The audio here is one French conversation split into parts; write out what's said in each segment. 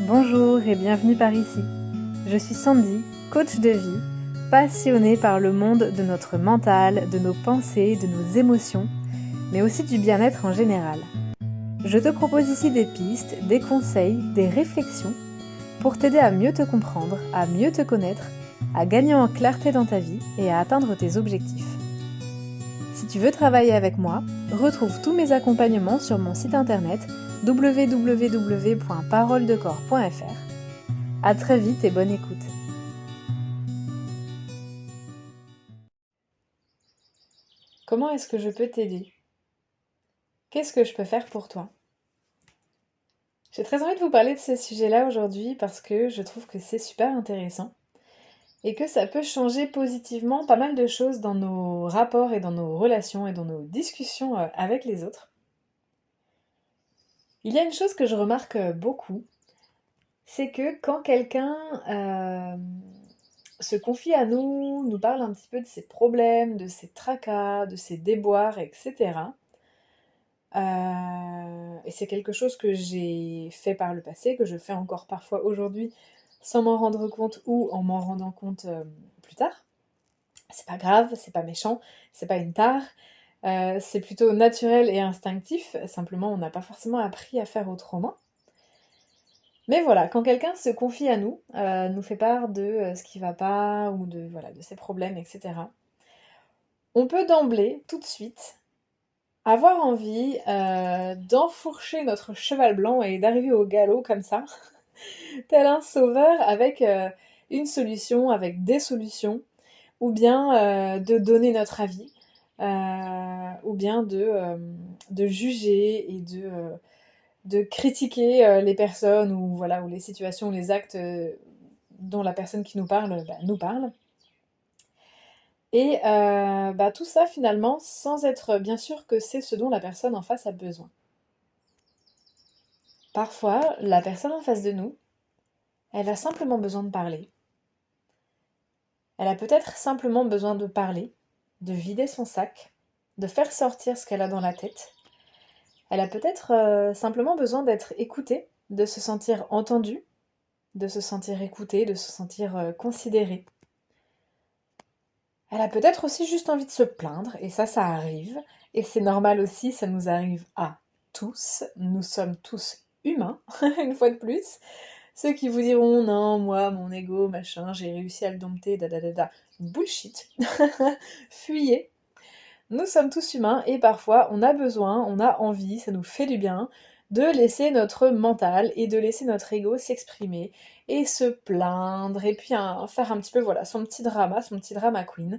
Bonjour et bienvenue par ici. Je suis Sandy, coach de vie, passionnée par le monde de notre mental, de nos pensées, de nos émotions, mais aussi du bien-être en général. Je te propose ici des pistes, des conseils, des réflexions pour t'aider à mieux te comprendre, à mieux te connaître, à gagner en clarté dans ta vie et à atteindre tes objectifs. Si tu veux travailler avec moi, retrouve tous mes accompagnements sur mon site internet www.paroledecor.fr. À très vite et bonne écoute. Comment est-ce que je peux t'aider ? Qu'est-ce que je peux faire pour toi ? J'ai très envie de vous parler de ce sujet-là aujourd'hui parce que je trouve que c'est super intéressant et que ça peut changer positivement pas mal de choses dans nos rapports et dans nos relations et dans nos discussions avec les autres. Il y a une chose que je remarque beaucoup, c'est que quand quelqu'un se confie à nous, nous parle un petit peu de ses problèmes, de ses tracas, de ses déboires, etc. Et c'est quelque chose que j'ai fait par le passé, que je fais encore parfois aujourd'hui, sans m'en rendre compte ou en m'en rendant compte plus tard. C'est pas grave, c'est pas méchant, c'est pas une tare, c'est plutôt naturel et instinctif, simplement on n'a pas forcément appris à faire autrement. Mais voilà, quand quelqu'un se confie à nous, nous fait part de ce qui va pas, ou de ses problèmes, etc. On peut d'emblée, tout de suite, avoir envie d'enfourcher notre cheval blanc et d'arriver au galop comme ça, tel un sauveur avec une solution, avec des solutions, ou bien de donner notre avis, ou bien de juger et de critiquer les personnes ou les situations, les actes dont la personne qui nous parle nous parle. Et tout ça finalement sans être bien sûr que c'est ce dont la personne en face a besoin. Parfois, la personne en face de nous, elle a simplement besoin de parler. Elle a peut-être simplement besoin de parler, de vider son sac, de faire sortir ce qu'elle a dans la tête. Elle a peut-être simplement besoin d'être écoutée, de se sentir entendue, de se sentir écoutée, de se sentir considérée. Elle a peut-être aussi juste envie de se plaindre, et ça arrive, et c'est normal aussi, ça nous arrive à tous, nous sommes tous humains, une fois de plus. Ceux qui vous diront non, moi, mon ego, machin, j'ai réussi à le dompter, bullshit. Fuyez. Nous sommes tous humains et parfois on a besoin, on a envie, ça nous fait du bien de laisser notre mental et de laisser notre ego s'exprimer et se plaindre et puis faire un petit peu son petit drama queen.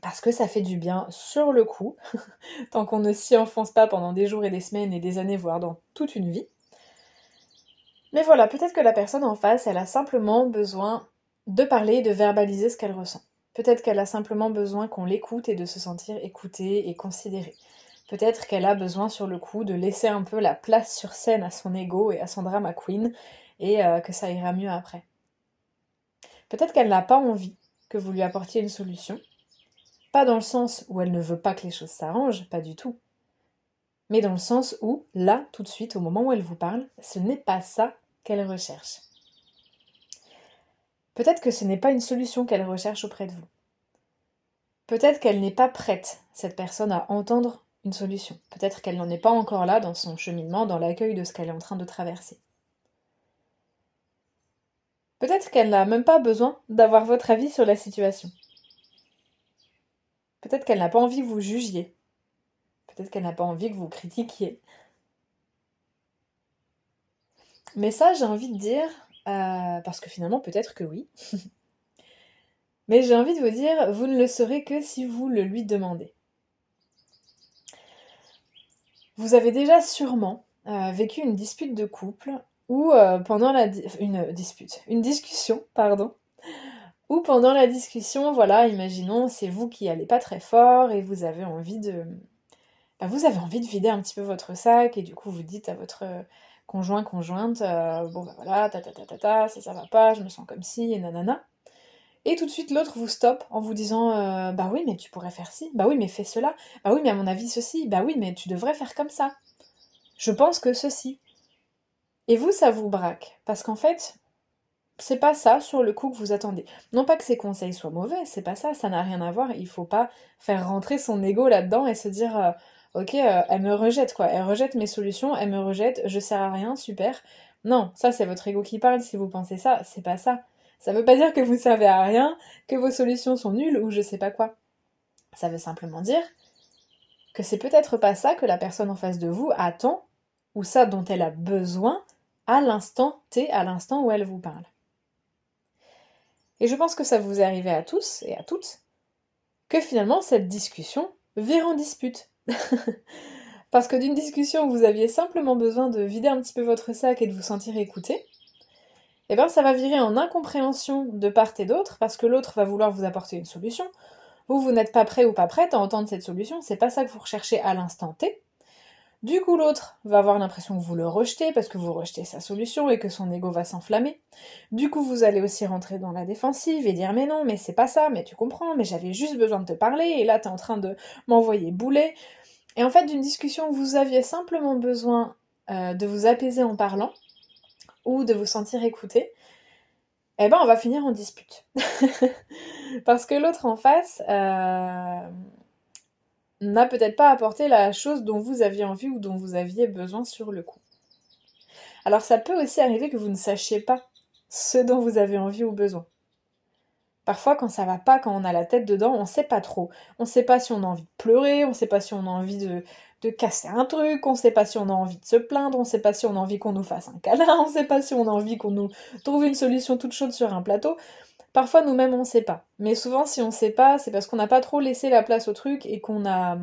Parce que ça fait du bien sur le coup, tant qu'on ne s'y enfonce pas pendant des jours et des semaines et des années, voire dans toute une vie. Mais voilà, peut-être que la personne en face, elle a simplement besoin de parler et de verbaliser ce qu'elle ressent. Peut-être qu'elle a simplement besoin qu'on l'écoute et de se sentir écoutée et considérée. Peut-être qu'elle a besoin sur le coup de laisser un peu la place sur scène à son ego et à son drama queen et que ça ira mieux après. Peut-être qu'elle n'a pas envie que vous lui apportiez une solution. Pas dans le sens où elle ne veut pas que les choses s'arrangent, pas du tout. Mais dans le sens où, là, tout de suite, au moment où elle vous parle, ce n'est pas ça qu'elle recherche. Peut-être que ce n'est pas une solution qu'elle recherche auprès de vous. Peut-être qu'elle n'est pas prête, cette personne, à entendre une solution. Peut-être qu'elle n'en est pas encore là dans son cheminement, dans l'accueil de ce qu'elle est en train de traverser. Peut-être qu'elle n'a même pas besoin d'avoir votre avis sur la situation. Peut-être qu'elle n'a pas envie que vous jugiez. Peut-être qu'elle n'a pas envie que vous critiquiez. Mais ça, j'ai envie de dire, parce que finalement, peut-être que oui. Mais j'ai envie de vous dire, vous ne le saurez que si vous le lui demandez. Vous avez déjà sûrement vécu une dispute de couple ou pendant une discussion, pardon, ou pendant la discussion, voilà, imaginons, c'est vous qui allez pas très fort et vous avez envie de vider un petit peu votre sac et du coup vous dites à votre conjointe, bon bah voilà, ça va pas, je me sens comme ci et nanana. Et tout de suite l'autre vous stoppe en vous disant bah oui mais tu pourrais faire ci, bah oui mais fais cela, bah oui mais à mon avis ceci, bah oui mais tu devrais faire comme ça. Je pense que ceci. Et vous, ça vous braque. Parce qu'en fait, c'est pas ça sur le coup que vous attendez. Non pas que ces conseils soient mauvais, c'est pas ça, ça n'a rien à voir. Il faut pas faire rentrer son ego là-dedans et se dire ok, elle me rejette quoi, elle rejette mes solutions, elle me rejette, je sers à rien, super. Non, ça c'est votre ego qui parle si vous pensez ça, c'est pas ça. Ça veut pas dire que vous servez à rien, que vos solutions sont nulles ou je sais pas quoi. Ça veut simplement dire que c'est peut-être pas ça que la personne en face de vous attend ou ça dont elle a besoin à l'instant T, à l'instant où elle vous parle. Et je pense que ça vous est arrivé à tous et à toutes, que finalement cette discussion vire en dispute. Parce que d'une discussion où vous aviez simplement besoin de vider un petit peu votre sac et de vous sentir écouté, eh bien ça va virer en incompréhension de part et d'autre, parce que l'autre va vouloir vous apporter une solution. Vous n'êtes pas prêt ou pas prête à entendre cette solution, c'est pas ça que vous recherchez à l'instant T. Du coup, l'autre va avoir l'impression que vous le rejetez parce que vous rejetez sa solution et que son ego va s'enflammer. Du coup, vous allez aussi rentrer dans la défensive et dire mais non, mais c'est pas ça, mais tu comprends, mais j'avais juste besoin de te parler et là t'es en train de m'envoyer bouler. Et en fait, d'une discussion où vous aviez simplement besoin de vous apaiser en parlant ou de vous sentir écouté, eh ben on va finir en dispute. Parce que l'autre en face n'a peut-être pas apporté la chose dont vous aviez envie ou dont vous aviez besoin sur le coup. Alors ça peut aussi arriver que vous ne sachiez pas ce dont vous avez envie ou besoin. Parfois quand ça va pas, quand on a la tête dedans, on sait pas trop. On sait pas si on a envie de pleurer, on sait pas si on a envie de casser un truc, on sait pas si on a envie de se plaindre, on sait pas si on a envie qu'on nous fasse un câlin, on sait pas si on a envie qu'on nous trouve une solution toute chaude sur un plateau. Parfois nous-mêmes on sait pas. Mais souvent si on sait pas, c'est parce qu'on n'a pas trop laissé la place au truc et qu'on n'a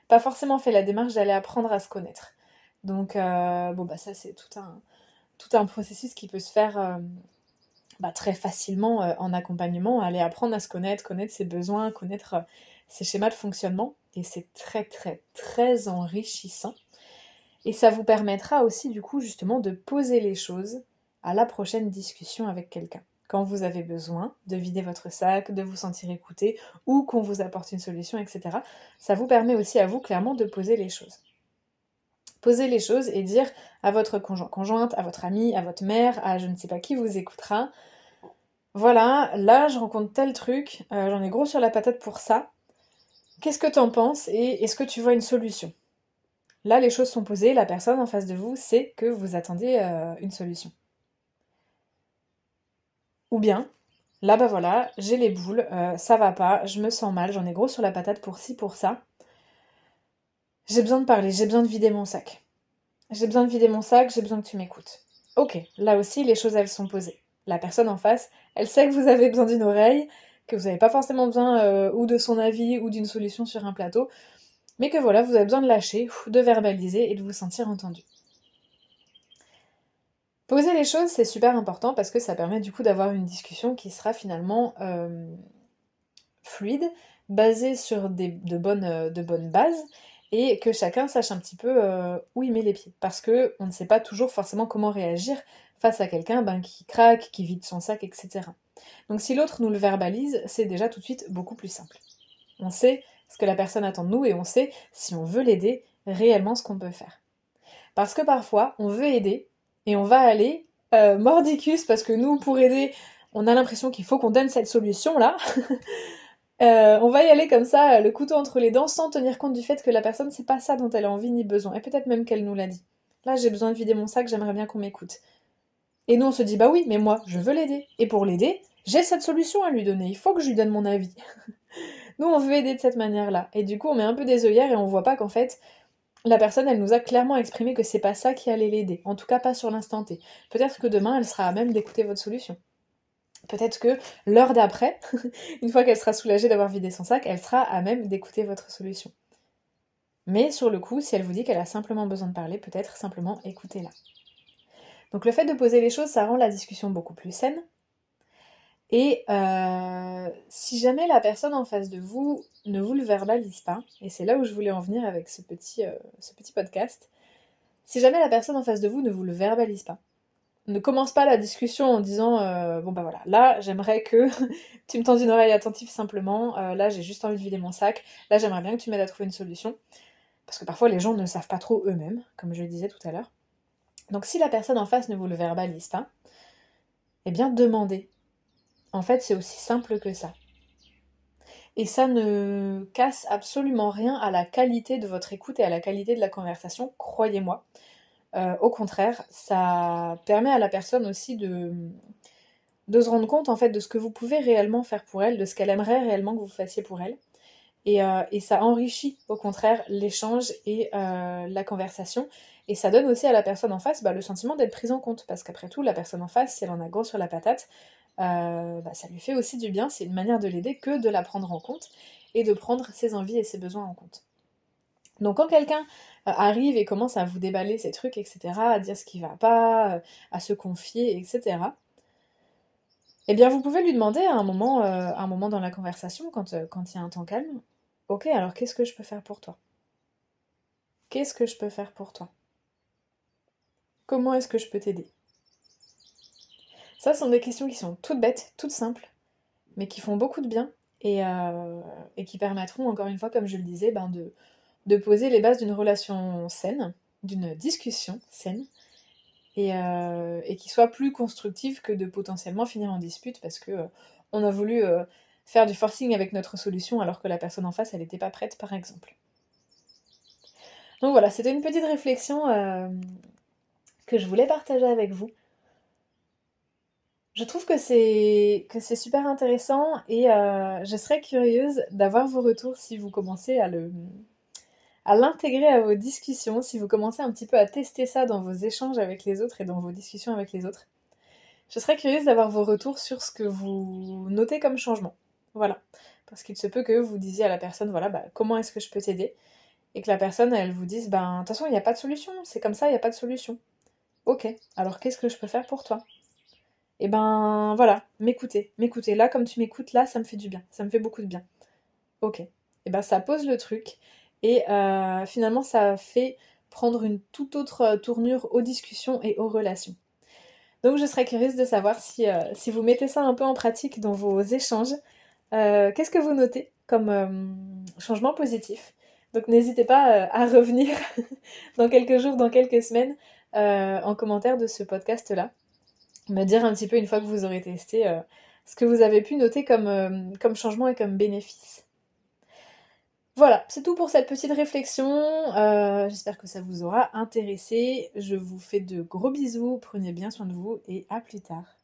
pas forcément fait la démarche d'aller apprendre à se connaître. Donc bon bah ça c'est tout un processus qui peut se faire très facilement en accompagnement, aller apprendre à se connaître, connaître ses besoins, connaître ses schémas de fonctionnement. Et c'est très très très enrichissant. Et ça vous permettra aussi du coup justement de poser les choses à la prochaine discussion avec quelqu'un. Quand vous avez besoin de vider votre sac, de vous sentir écouté, ou qu'on vous apporte une solution, etc. Ça vous permet aussi à vous clairement de poser les choses. Poser les choses et dire à votre conjointe, à votre ami, à votre mère, à je ne sais pas qui vous écoutera, voilà, là je rencontre tel truc, j'en ai gros sur la patate pour ça. Qu'est-ce que t'en penses et est-ce que tu vois une solution? Là, les choses sont posées, la personne en face de vous sait que vous attendez une solution. Ou bien, là bah voilà, j'ai les boules, ça va pas, je me sens mal, j'en ai gros sur la patate pour ci, pour ça. J'ai besoin de parler, j'ai besoin de vider mon sac. J'ai besoin de vider mon sac, j'ai besoin que tu m'écoutes. Ok, là aussi, les choses elles sont posées. La personne en face, elle sait que vous avez besoin d'une oreille, que vous n'avez pas forcément besoin ou de son avis ou d'une solution sur un plateau, mais que voilà, vous avez besoin de lâcher, de verbaliser et de vous sentir entendu. Poser les choses, c'est super important parce que ça permet du coup d'avoir une discussion qui sera finalement fluide, basée sur de bonnes bases, et que chacun sache un petit peu où il met les pieds. Parce que on ne sait pas toujours forcément comment réagir face à quelqu'un qui craque, qui vide son sac, etc. Donc si l'autre nous le verbalise, c'est déjà tout de suite beaucoup plus simple. On sait ce que la personne attend de nous et on sait, si on veut l'aider, réellement ce qu'on peut faire. Parce que parfois, on veut aider et on va aller mordicus parce que nous, pour aider, on a l'impression qu'il faut qu'on donne cette solution-là. On va y aller comme ça, le couteau entre les dents, sans tenir compte du fait que la personne, c'est pas ça dont elle a envie ni besoin. Et peut-être même qu'elle nous l'a dit. Là, j'ai besoin de vider mon sac, j'aimerais bien qu'on m'écoute. Et nous, on se dit, bah oui, mais moi, je veux l'aider. Et pour l'aider, j'ai cette solution à lui donner. Il faut que je lui donne mon avis. Nous, on veut aider de cette manière-là. Et du coup, on met un peu des œillères et on voit pas qu'en fait, la personne, elle nous a clairement exprimé que c'est pas ça qui allait l'aider. En tout cas, pas sur l'instant T. Peut-être que demain, elle sera à même d'écouter votre solution. Peut-être que l'heure d'après, une fois qu'elle sera soulagée d'avoir vidé son sac, elle sera à même d'écouter votre solution. Mais sur le coup, si elle vous dit qu'elle a simplement besoin de parler, peut-être simplement écoutez-la. Donc le fait de poser les choses, ça rend la discussion beaucoup plus saine. Et si jamais la personne en face de vous ne vous le verbalise pas, et c'est là où je voulais en venir avec ce petit podcast, si jamais la personne en face de vous ne vous le verbalise pas, ne commence pas la discussion en disant bon bah voilà, là j'aimerais que tu me tendes une oreille attentive simplement, là j'ai juste envie de vider mon sac, là j'aimerais bien que tu m'aides à trouver une solution. Parce que parfois les gens ne savent pas trop eux-mêmes, comme je le disais tout à l'heure. Donc si la personne en face ne vous le verbalise pas, eh bien demandez. En fait, c'est aussi simple que ça. Et ça ne casse absolument rien à la qualité de votre écoute et à la qualité de la conversation, croyez-moi. Au contraire, ça permet à la personne aussi de se rendre compte en fait de ce que vous pouvez réellement faire pour elle, de ce qu'elle aimerait réellement que vous fassiez pour elle. Et ça enrichit au contraire l'échange et la conversation. Et ça donne aussi à la personne en face le sentiment d'être prise en compte. Parce qu'après tout, la personne en face, si elle en a gros sur la patate, ça lui fait aussi du bien. C'est une manière de l'aider que de la prendre en compte et de prendre ses envies et ses besoins en compte. Donc quand quelqu'un arrive et commence à vous déballer ses trucs, etc., à dire ce qui va pas, à se confier, etc., eh bien vous pouvez lui demander à un moment dans la conversation, quand il y a un temps calme, ok, alors qu'est-ce que je peux faire pour toi? Qu'est-ce que je peux faire pour toi? Comment est-ce que je peux t'aider? Ça, ce sont des questions qui sont toutes bêtes, toutes simples, mais qui font beaucoup de bien et qui permettront, encore une fois, comme je le disais, de poser les bases d'une relation saine, d'une discussion saine, et qui soit plus constructive que de potentiellement finir en dispute parce que on a voulu faire du forcing avec notre solution alors que la personne en face, elle n'était pas prête, par exemple. Donc voilà, c'était une petite réflexion que je voulais partager avec vous. Je trouve que c'est super intéressant et je serais curieuse d'avoir vos retours si vous commencez à l'intégrer à vos discussions, si vous commencez un petit peu à tester ça dans vos échanges avec les autres et dans vos discussions avec les autres. Je serais curieuse d'avoir vos retours sur ce que vous notez comme changement. Voilà. Parce qu'il se peut que vous disiez à la personne, voilà, comment est-ce que je peux t'aider? Et que la personne, elle vous dise, de toute façon, il n'y a pas de solution, c'est comme ça, il n'y a pas de solution. Ok, alors qu'est-ce que je peux faire pour toi? Et voilà, m'écouter. Là, comme tu m'écoutes, là, ça me fait du bien, ça me fait beaucoup de bien. Ok. Et ça pose le truc, et finalement, ça fait prendre une toute autre tournure aux discussions et aux relations. Donc je serais curieuse de savoir si vous mettez ça un peu en pratique dans vos échanges. Qu'est-ce que vous notez comme changement positif? Donc n'hésitez pas à revenir dans quelques jours, dans quelques semaines, en commentaire de ce podcast-là. Me dire un petit peu, une fois que vous aurez testé, ce que vous avez pu noter comme changement et comme bénéfice. Voilà, c'est tout pour cette petite réflexion. J'espère que ça vous aura intéressé. Je vous fais de gros bisous, prenez bien soin de vous et à plus tard.